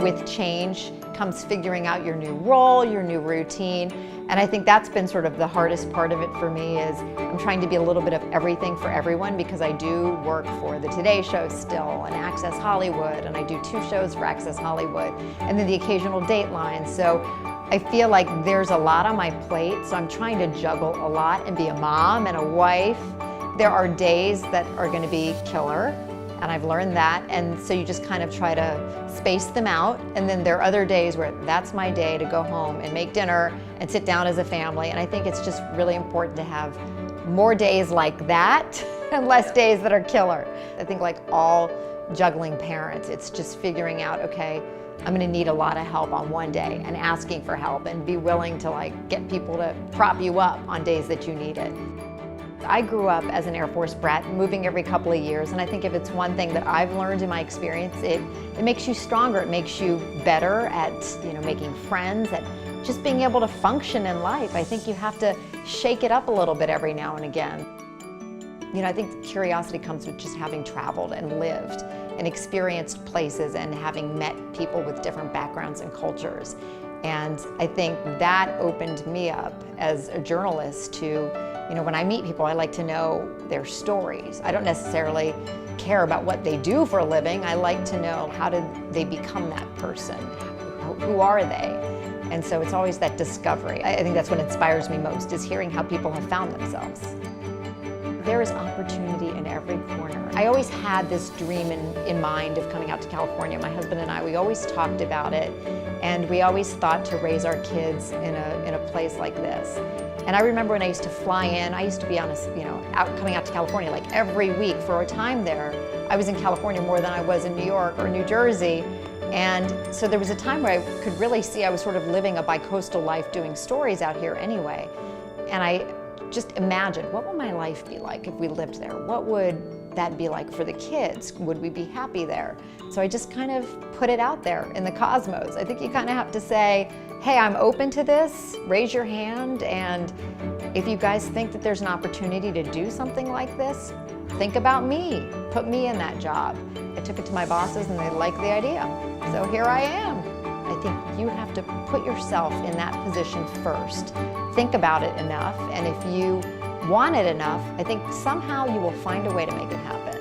with change comes figuring out your new role, your new routine. And I think that's been sort of the hardest part of it for me is I'm trying to be a little bit of everything for everyone because I do work for the Today Show still and Access Hollywood, and I do 2 shows for Access Hollywood and then the occasional Dateline. So I feel like there's a lot on my plate, so I'm trying to juggle a lot and be a mom and a wife. There are days that are going to be killer, and I've learned that, and so you just kind of try to space them out, and then there are other days where that's my day to go home and make dinner and sit down as a family, and I think it's just really important to have more days like that and less days that are killer. I think like all juggling parents, it's just figuring out, okay, I'm gonna need a lot of help on one day and asking for help and be willing to like get people to prop you up on days that you need it. I grew up as an Air Force brat, moving every couple of years, and I think if it's one thing that I've learned in my experience, it makes you stronger. It makes you better at making friends, at just being able to function in life. I think you have to shake it up a little bit every now and again. I think curiosity comes with just having traveled and lived and experienced places and having met people with different backgrounds and cultures. And I think that opened me up as a journalist to, when I meet people, I like to know their stories. I don't necessarily care about what they do for a living. I like to know how did they become that person? Who are they? And so it's always that discovery. I think that's what inspires me most, is hearing how people have found themselves. There is opportunity in every corner. I always had this dream in mind of coming out to California. My husband and I, we always talked about it, and we always thought to raise our kids in a place like this. And I remember when I used to fly in, I used to be on coming out to California like every week for a time there. I was in California more than I was in New York or New Jersey. And so there was a time where I could really see I was sort of living a bi-coastal life doing stories out here anyway. And I just imagined, what would my life be like if we lived there? What would that be like for the kids? Would we be happy there? So I just kind of put it out there in the cosmos. I think you kind of have to say, hey, I'm open to this, raise your hand, and if you guys think that there's an opportunity to do something like this, think about me, put me in that job. I took it to my bosses and they liked the idea, so here I am. I think you have to put yourself in that position first. Think about it enough, and if you want it enough, I think somehow you will find a way to make it happen.